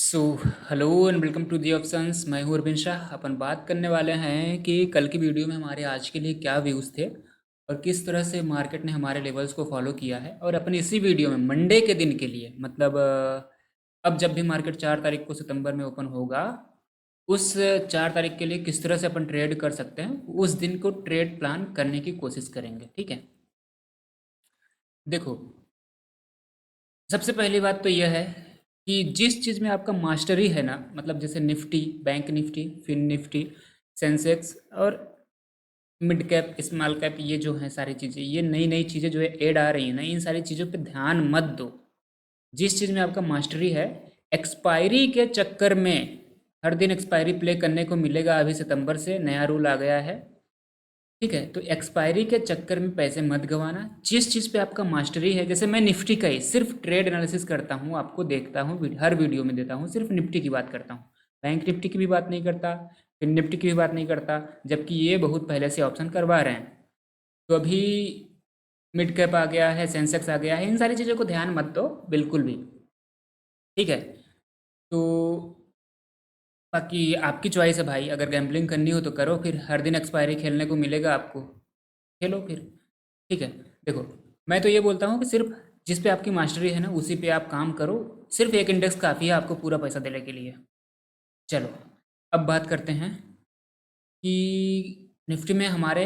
So hello and welcome to the options. मैं हूँ अरविंद शाह। अपन बात करने वाले हैं कि कल की वीडियो में हमारे आज के लिए क्या व्यूज़ थे और किस तरह से मार्केट ने हमारे लेवल्स को फॉलो किया है। और अपन इसी वीडियो में मंडे के दिन के लिए मतलब अब जब भी मार्केट 4 तारीख को सितंबर में ओपन होगा, उस 4 तारीख के लिए किस तरह से अपन ट्रेड कर सकते हैं, उस दिन को ट्रेड प्लान करने की कोशिश करेंगे। ठीक है, देखो, सबसे पहली बात तो यह है कि जिस चीज़ में आपका मास्टरी है ना, मतलब जैसे Nifty, bank Nifty, fin Nifty, Sensex और मिड कैप, स्मॉल कैप, ये जो हैं सारी चीज़ें, ये नई नई चीज़ें जो है ऐड आ रही हैं ना, इन सारी चीज़ों पे ध्यान मत दो। जिस चीज़ में आपका मास्टरी है, एक्सपायरी के चक्कर में हर दिन एक्सपायरी प्ले करने को मिलेगा। अभी सितंबर से नया रूल आ गया है। ठीक है, तो एक्सपायरी के चक्कर में पैसे मत गंवाना। जिस चीज़ पे आपका मास्टरी है, जैसे मैं निफ्टी का ही सिर्फ ट्रेड एनालिसिस करता हूँ, आपको देखता हूँ, हर वीडियो में देता हूँ, सिर्फ निफ्टी की बात करता हूँ। बैंक निफ्टी की भी बात नहीं करता, फिर निफ्टी की भी बात नहीं करता, जबकि ये बहुत पहले से ऑप्शन करवा रहे हैं। तो अभी मिड कैप आ गया है, सेंसेक्स आ गया है, इन सारी चीज़ों को ध्यान मत दो बिल्कुल भी। ठीक है, तो बाकी आपकी चॉइस है भाई। अगर गैम्बलिंग करनी हो तो करो, फिर हर दिन एक्सपायरी खेलने को मिलेगा आपको, खेलो फिर। ठीक है, देखो, मैं तो ये बोलता हूँ कि सिर्फ जिस पे आपकी मास्टरी है ना, उसी पे आप काम करो। सिर्फ एक इंडेक्स काफ़ी है आपको पूरा पैसा देने के लिए। चलो, अब बात करते हैं कि निफ्टी में हमारे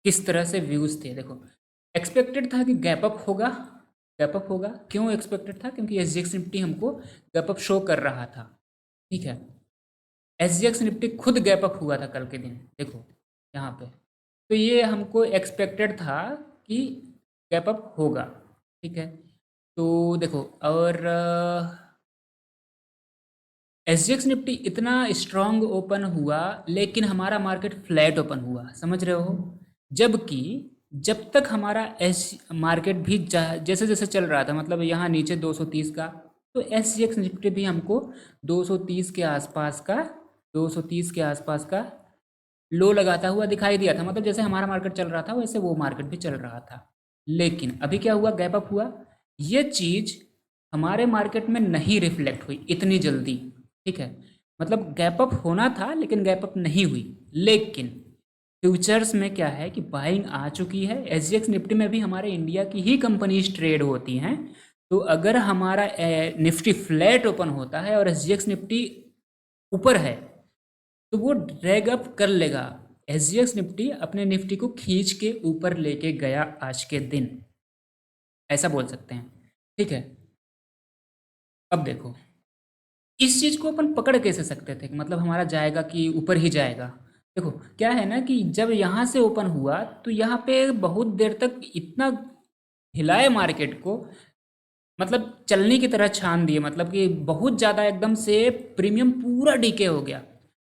किस तरह से व्यूज़ थे। देखो, एक्सपेक्टेड था कि गैप अप होगा। गैप अप होगा, क्यों एक्सपेक्टेड था? क्योंकि एस जी एक्स निफ्टी हमको गैप अप शो कर रहा था। ठीक है, एस जी एक्स निफ्टी खुद गैप अप हुआ था कल के दिन, देखो यहाँ पे। तो ये हमको एक्सपेक्टेड था कि गैप अप होगा। ठीक है, तो देखो, और एस जी एक्स निफ्टी इतना स्ट्रांग ओपन हुआ, लेकिन हमारा मार्केट फ्लैट ओपन हुआ, समझ रहे हो? जबकि जब तक हमारा एस मार्केट भी जैसे जैसे चल रहा था, मतलब यहाँ नीचे 230 का, तो एस जी एक्स निफ्टी भी हमको 230 के आसपास का, 230 के आसपास का लो लगाता हुआ दिखाई दिया था। मतलब जैसे हमारा मार्केट चल रहा था वैसे वो मार्केट भी चल रहा था। लेकिन अभी क्या हुआ? गैप अप हुआ। ये चीज़ हमारे मार्केट में नहीं रिफ्लेक्ट हुई इतनी जल्दी। ठीक है, मतलब गैप अप होना था लेकिन गैप अप नहीं हुई। लेकिन फ्यूचर्स में क्या है कि बाइंग आ चुकी है। एस जी एक्स निफ्टी में भी हमारे इंडिया की ही कंपनीज ट्रेड होती हैं। तो अगर हमारा निफ्टी फ्लैट ओपन होता है और एस जी एक्स निफ्टी ऊपर है, तो वो ड्रैग अप कर लेगा। एस जी एक्स निफ्टी अपने निफ्टी को खींच के ऊपर लेके गया आज के दिन, ऐसा बोल सकते हैं। ठीक है, अब देखो, इस चीज़ को अपन पकड़ कैसे सकते थे, मतलब हमारा जाएगा कि ऊपर ही जाएगा। देखो, क्या है ना कि जब यहाँ से ओपन हुआ तो यहाँ पे बहुत देर तक इतना हिलाए मार्केट को, मतलब चलनी की तरह छान दिए, मतलब कि बहुत ज़्यादा एकदम से प्रीमियम पूरा डीके हो गया।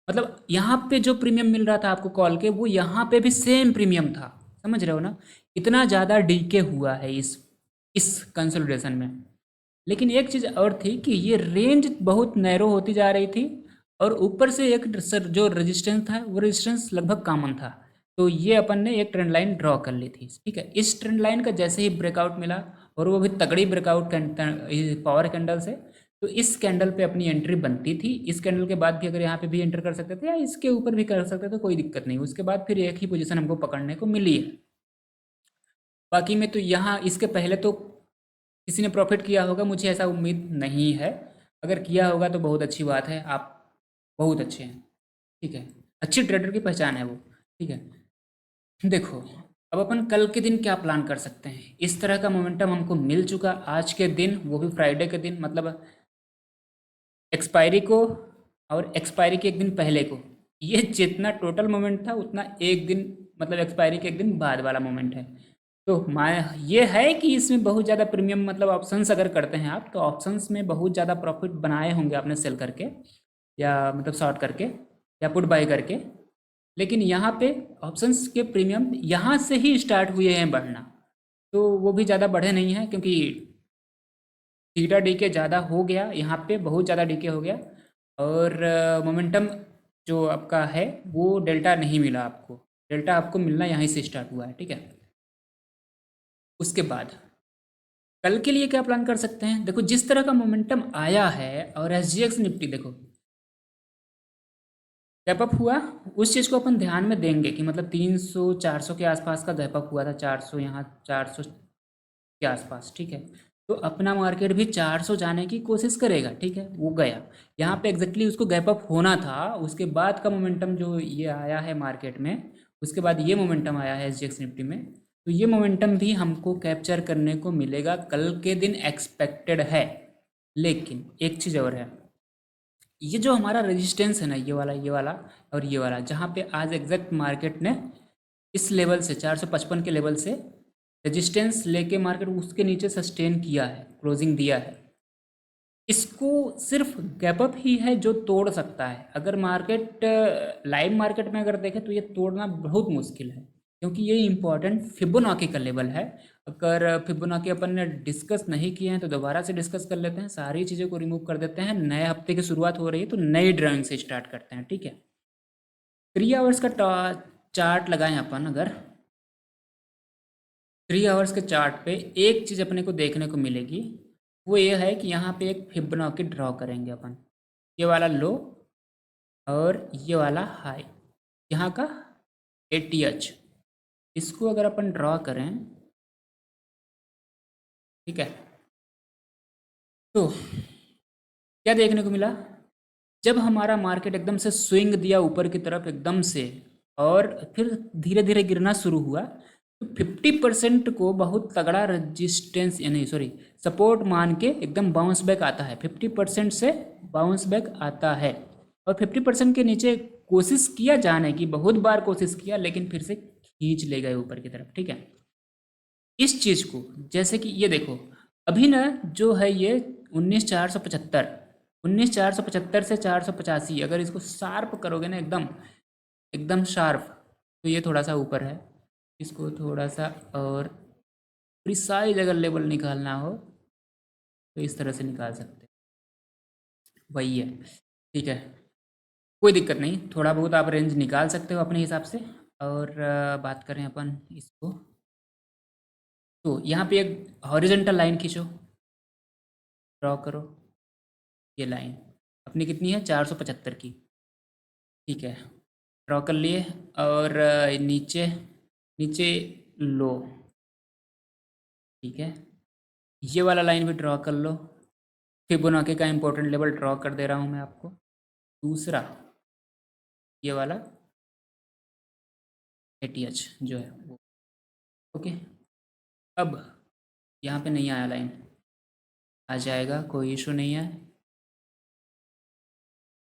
मतलब यहाँ पे जो प्रीमियम मिल रहा था आपको कॉल के, वो यहाँ पे भी सेम प्रीमियम था। समझ रहे हो ना? इतना ज़्यादा डीके हुआ है इस कंसोलिडेशन में। लेकिन एक चीज़ और थी कि ये रेंज बहुत नैरो होती जा रही थी, और ऊपर से एक जो रेजिस्टेंस था, वो रेजिस्टेंस लगभग कॉमन था। तो ये अपन ने एक ट्रेंड लाइन ड्रॉ कर ली थी। ठीक है, इस ट्रेंड लाइन का जैसे ही ब्रेकआउट मिला, और वो भी तगड़ी ब्रेकआउट पावर कैंडल से, तो इस कैंडल पे अपनी एंट्री बनती थी। इस कैंडल के बाद भी अगर यहाँ पे भी एंटर कर सकते थे या इसके ऊपर भी कर सकते थे, कोई दिक्कत नहीं। उसके बाद फिर एक ही पोजीशन हमको पकड़ने को मिली है। बाकी में तो यहाँ इसके पहले तो किसी ने प्रॉफिट किया होगा, मुझे ऐसा उम्मीद नहीं है। अगर किया होगा तो बहुत अच्छी बात है, आप बहुत अच्छे हैं। ठीक है, अच्छी ट्रेडर की पहचान है वो। ठीक है, देखो, अब अपन कल के दिन क्या प्लान कर सकते हैं। इस तरह का मोमेंटम हमको मिल चुका आज के दिन, वो भी फ्राइडे के दिन, मतलब एक्सपायरी को और एक्सपायरी के एक दिन पहले को। ये जितना टोटल मोमेंट था उतना एक दिन, मतलब एक्सपायरी के एक दिन बाद वाला मोमेंट है। तो ये है कि इसमें बहुत ज़्यादा प्रीमियम, मतलब ऑप्शंस अगर करते हैं आप, तो ऑप्शंस में बहुत ज़्यादा प्रॉफिट बनाए होंगे आपने सेल करके, या मतलब शॉर्ट करके, या पुट बाय करके। लेकिन यहाँ पे ऑप्शंस के प्रीमियम यहाँ से ही स्टार्ट हुए हैं बढ़ना। तो वो भी ज़्यादा बढ़े नहीं हैं, क्योंकि थीटा डीके ज़्यादा हो गया, यहाँ पे बहुत ज़्यादा डीके हो गया। और मोमेंटम जो आपका है वो डेल्टा नहीं मिला आपको। डेल्टा आपको मिलना यहीं से स्टार्ट हुआ है। ठीक है, उसके बाद कल के लिए क्या प्लान कर सकते हैं? देखो जिस तरह का मोमेंटम आया है और एसजीएक्स निफ्टी देखो गैप अप हुआ, उस चीज़ को अपन ध्यान में देंगे कि मतलब 300 400 के आसपास का गैप अप हुआ था, 400 यहाँ 400 के आसपास, ठीक है। तो अपना मार्केट भी 400 जाने की कोशिश करेगा, ठीक है। वो गया यहाँ पे एग्जैक्टली उसको गैप अप होना था, उसके बाद का मोमेंटम जो ये आया है मार्केट में, उसके बाद ये मोमेंटम आया है एसजीएक्स निफ्टी में, तो ये मोमेंटम भी हमको कैप्चर करने को मिलेगा कल के दिन, एक्सपेक्टेड है। लेकिन एक चीज़ और है, ये जो हमारा रेजिस्टेंस है ना, ये वाला और ये वाला, जहाँ पे आज एग्जैक्ट मार्केट ने इस लेवल से 455 के लेवल से रेजिस्टेंस लेके मार्केट उसके नीचे सस्टेन किया है, क्लोजिंग दिया है, इसको सिर्फ गैप अप ही है जो तोड़ सकता है। अगर मार्केट लाइव मार्केट में अगर देखें तो ये तोड़ना बहुत मुश्किल है, क्योंकि ये इंपॉर्टेंट फिबोनाची का लेवल है। अगर फिबोनाची अपन ने डिस्कस नहीं किए हैं तो दोबारा से डिस्कस कर लेते हैं, सारी चीज़ों को रिमूव कर देते हैं। नए हफ्ते की शुरुआत हो रही है तो नई ड्राइंग से स्टार्ट करते हैं, ठीक है। 3 आवर्स का चार्ट लगाएं अपन, अगर 3 आवर्स के चार्ट पे एक चीज़ अपने को देखने को मिलेगी, वो ये है कि यहाँ पे एक फिबोनाची ड्रॉ करेंगे अपन, ये वाला लो और ये वाला हाई, यहाँ का एटीएच, इसको अगर अपन ड्रॉ करें, ठीक है, तो क्या देखने को मिला? जब हमारा मार्केट एकदम से स्विंग दिया ऊपर की तरफ एकदम से, और फिर धीरे धीरे गिरना शुरू हुआ, तो 50% को बहुत तगड़ा रजिस्टेंस, यानी सॉरी सपोर्ट मान के एकदम बाउंस बैक आता है, 50% से बाउंस बैक आता है। और 50% के नीचे कोशिश किया जाने की, बहुत बार कोशिश किया, लेकिन फिर से खींच ले गए ऊपर की तरफ, ठीक है। इस चीज़ को, जैसे कि ये देखो, अभी ना जो है ये 19,475, 19,475 से 485, अगर इसको शार्प करोगे ना एकदम एकदम शार्प, तो ये थोड़ा सा ऊपर है। इसको थोड़ा सा और प्रिसाइज अगर लेवल निकालना हो तो इस तरह से निकाल सकते हैं, वही है, ठीक है। कोई दिक्कत नहीं, थोड़ा बहुत आप रेंज निकाल सकते हो अपने हिसाब से। और बात करें अपन इसको, तो यहाँ पे एक हॉरिजॉन्टल लाइन खींचो, ड्रॉ करो, ये लाइन अपनी कितनी है, 475 की, ठीक है। ड्रॉ कर लिए, और नीचे नीचे लो, ठीक है। ये वाला लाइन भी ड्रॉ कर लो, फिबोनाची का इंपॉर्टेंट लेवल ड्रॉ कर दे रहा हूँ मैं आपको। दूसरा ये वाला एटीएच जो है वो, ओके। अब यहाँ पे नहीं आया लाइन, आ जाएगा, कोई इशू नहीं है।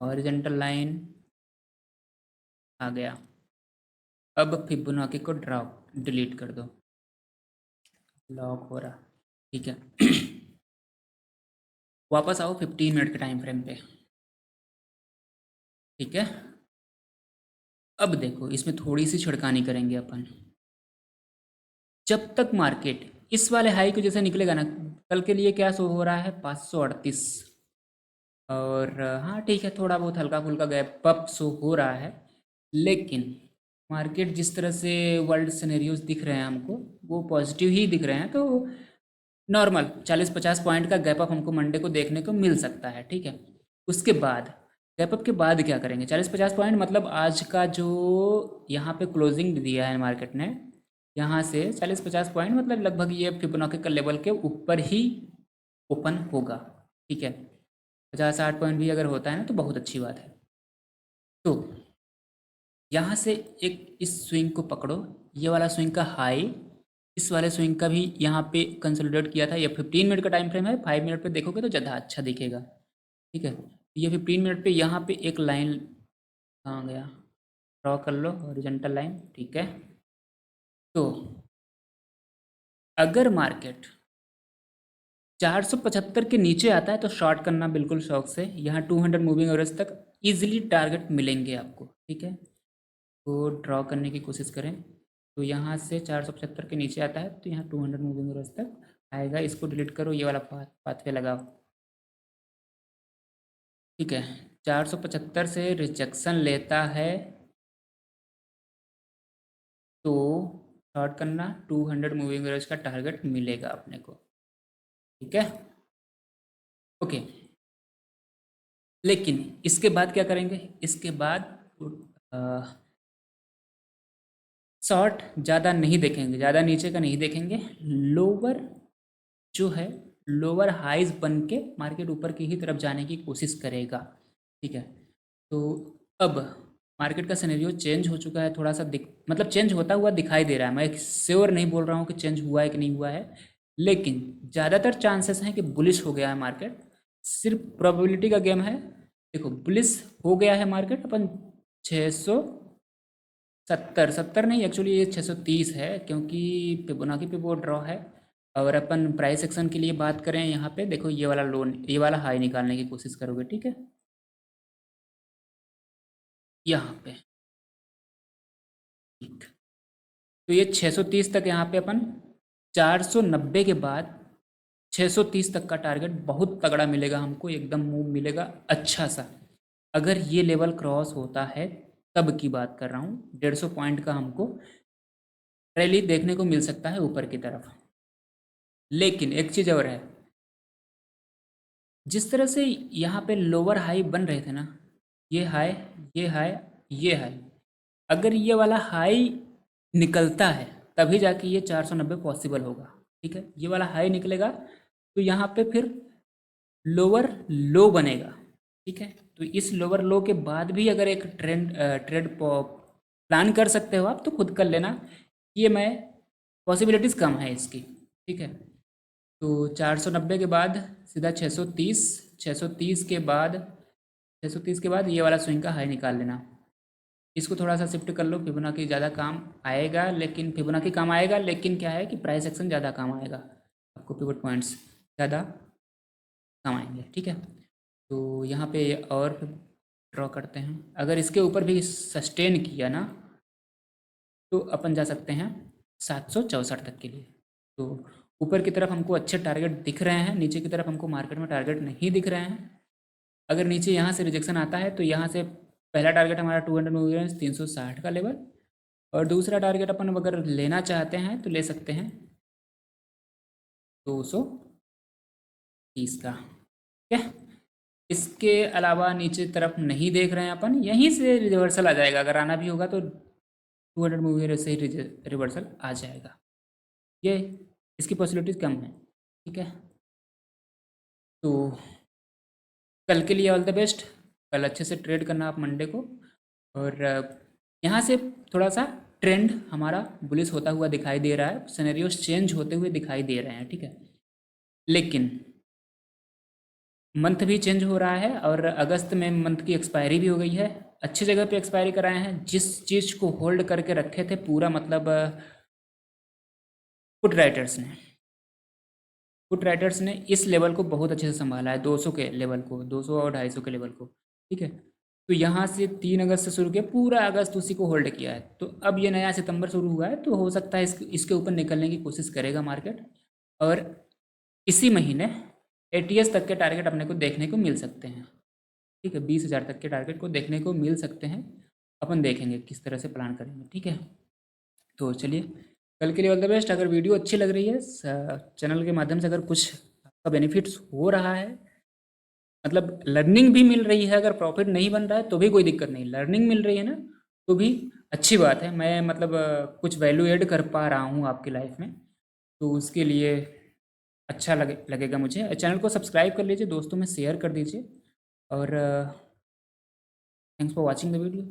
हॉरिजॉन्टल लाइन आ गया, अब फिबोनाची को ड्रॉ डिलीट कर दो, लॉक हो रहा, ठीक है। वापस आओ 15 मिनट के टाइम फ्रेम पे, ठीक है। अब देखो इसमें थोड़ी सी छिड़कानी करेंगे अपन। जब तक मार्केट इस वाले हाई को जैसे निकलेगा ना, कल के लिए क्या शो हो रहा है, 538, और हाँ ठीक है, थोड़ा बहुत हल्का फुल्का गैप अप शो हो रहा है, लेकिन मार्केट जिस तरह से वर्ल्ड सिनेरियोज दिख रहे हैं हमको, वो पॉजिटिव ही दिख रहे हैं, तो नॉर्मल 40-50 पॉइंट का गैप अप हमको मंडे को देखने को मिल सकता है, ठीक है। उसके बाद गैप अप के बाद क्या करेंगे, 40-50 पॉइंट मतलब आज का जो यहाँ पे क्लोजिंग दिया है मार्केट ने, यहाँ से 40-50 पॉइंट मतलब लगभग ये फिबोनाची का लेवल के ऊपर ही ओपन होगा, ठीक है। 50-60 पॉइंट भी अगर होता है ना तो बहुत अच्छी बात है। तो यहाँ से एक इस स्विंग को पकड़ो, ये वाला स्विंग का हाई, इस वाले स्विंग का भी यहाँ पे कंसोलिडेट किया था। ये 15 मिनट का टाइम फ्रेम है, 5 मिनट पे देखोगे तो ज़्यादा अच्छा दिखेगा, ठीक है। ये 15 मिनट पे यहाँ पे एक लाइन कहाँ गया, ड्रॉ कर लो हॉरिजॉन्टल लाइन, ठीक है। तो अगर मार्केट 475 के नीचे आता है तो शॉर्ट करना बिल्कुल शौक से, यहाँ 200 मूविंग एवरेज तक इजीली टारगेट मिलेंगे आपको, ठीक है। तो ड्रॉ करने की कोशिश करें, तो यहाँ से 475 के नीचे आता है तो यहाँ 200 मूविंग एवरेज तक आएगा, इसको डिलीट करो, ये वाला पाथवे लगाओ, ठीक है। 475 से रिजेक्शन लेता है तो शॉर्ट करना, 200 मूविंग एवरेज का टारगेट मिलेगा अपने को, ठीक है, ओके। लेकिन इसके बाद क्या करेंगे, इसके बाद शॉर्ट ज़्यादा नहीं देखेंगे, ज़्यादा नीचे का नहीं देखेंगे। लोअर जो है, लोअर हाइज बन के मार्केट ऊपर की ही तरफ जाने की कोशिश करेगा। ठीक है, तो अब मार्केट का सिनेरियो चेंज हो चुका है, थोड़ा सा मतलब चेंज होता हुआ दिखाई दे रहा है। मैं श्योर नहीं बोल रहा हूँ कि चेंज हुआ है कि नहीं हुआ है, लेकिन ज़्यादातर चांसेस हैं कि बुलिश हो गया है मार्केट। सिर्फ प्रोबेबिलिटी का गेम है। देखो, बुलिश हो गया है मार्केट। अपन 670 नहीं, एक्चुअली ये 630 है, क्योंकि फिबोनाची पे वो ड्रॉ है। और अपन प्राइस एक्शन के लिए बात करें, यहाँ पे देखो ये वाला लोन, ये वाला हाई निकालने की कोशिश करोगे, ठीक है, यहाँ पे। ठीक, तो ये 630 तक यहाँ पे अपन 490 के बाद 630 तक का टारगेट बहुत तगड़ा मिलेगा हमको, एकदम मूव मिलेगा अच्छा सा। अगर ये लेवल क्रॉस होता है, तब की बात कर रहा हूँ, 150 पॉइंट का हमको रैली देखने को मिल सकता है ऊपर की तरफ। लेकिन एक चीज़ और है, जिस तरह से यहाँ पे लोअर हाई बन रहे थे ना, ये हाई, ये हाई, ये हाई, अगर ये वाला हाई निकलता है तभी जाके ये 490 पॉसिबल होगा। ठीक है, ये वाला हाई निकलेगा तो यहाँ पे फिर लोअर लो बनेगा। ठीक है, तो इस लोअर लो के बाद भी अगर एक ट्रेड प्लान कर सकते हो आप, तो खुद कर लेना। ये मैं पॉसिबिलिटीज़ कम है इसकी। ठीक है, तो 490 के बाद सीधा 630, 630 के बाद 630 के बाद ये वाला स्विंग का हाई निकाल लेना। इसको थोड़ा सा शिफ्ट कर लो, फिबोनाची ज़्यादा काम आएगा, लेकिन फिबोनाची काम आएगा, लेकिन क्या है कि प्राइस एक्शन ज़्यादा काम आएगा, आपको पिवट पॉइंट्स ज़्यादा काम आएंगे। ठीक है, तो यहाँ पे और ड्रॉ करते हैं। अगर इसके ऊपर भी सस्टेन किया ना, तो अपन जा सकते हैं 764 तक के लिए। तो ऊपर की तरफ हमको अच्छे टारगेट दिख रहे हैं, नीचे की तरफ हमको मार्केट में टारगेट नहीं दिख रहे हैं। अगर नीचे यहाँ से रिजेक्शन आता है, तो यहाँ से पहला टारगेट हमारा 200 मूविंग 360 का लेवल, और दूसरा टारगेट अपन अगर लेना चाहते हैं तो ले सकते हैं 230 का। ठीक है, इसके अलावा नीचे तरफ नहीं देख रहे हैं अपन, यहीं से रिवर्सल आ जाएगा। अगर आना भी होगा तो 200 मूवी से ही रिवर्सल आ जाएगा। ये इसकी पॉसिबिलिटीज़ कम है। ठीक है, तो कल के लिए ऑल द बेस्ट। कल अच्छे से ट्रेड करना आप मंडे को। और यहाँ से थोड़ा सा ट्रेंड हमारा बुलिश होता हुआ दिखाई दे रहा है, सिनेरियोस चेंज होते हुए दिखाई दे रहे हैं। ठीक है, लेकिन मंथ भी चेंज हो रहा है, और अगस्त में मंथ की एक्सपायरी भी हो गई है। अच्छी जगह पे एक्सपायरी कराए हैं, जिस चीज़ को होल्ड करके रखे थे पूरा, मतलब पुट राइटर्स ने, पुट राइटर्स ने इस लेवल को बहुत अच्छे से संभाला है, 200 के लेवल को, 200 और 250 के लेवल को। ठीक है, तो यहाँ से 3 अगस्त से शुरू किया, पूरा अगस्त उसी को होल्ड किया है। तो अब ये नया सितंबर शुरू हुआ है, तो हो सकता है इसके ऊपर निकलने की कोशिश करेगा मार्केट। और इसी महीने एटीएस तक के टारगेट अपने को देखने को मिल सकते हैं। ठीक है, 20,000 तक के टारगेट को देखने को मिल सकते हैं। अपन देखेंगे किस तरह से प्लान करेंगे। ठीक है, तो चलिए, कल के लिए ऑल द बेस्ट। अगर वीडियो अच्छी लग रही है, चैनल के माध्यम से अगर कुछ आपका बेनिफिट्स हो रहा है, मतलब लर्निंग भी मिल रही है, अगर प्रॉफिट नहीं बन रहा है तो भी कोई दिक्कत नहीं, लर्निंग मिल रही है ना, तो भी अच्छी बात है। मैं मतलब कुछ वैल्यू ऐड कर पा रहा हूँ आपकी लाइफ में, तो उसके लिए अच्छा लगेगा मुझे। चैनल को सब्सक्राइब कर लीजिए, दोस्तों में शेयर कर दीजिए, और thanks for watching the video.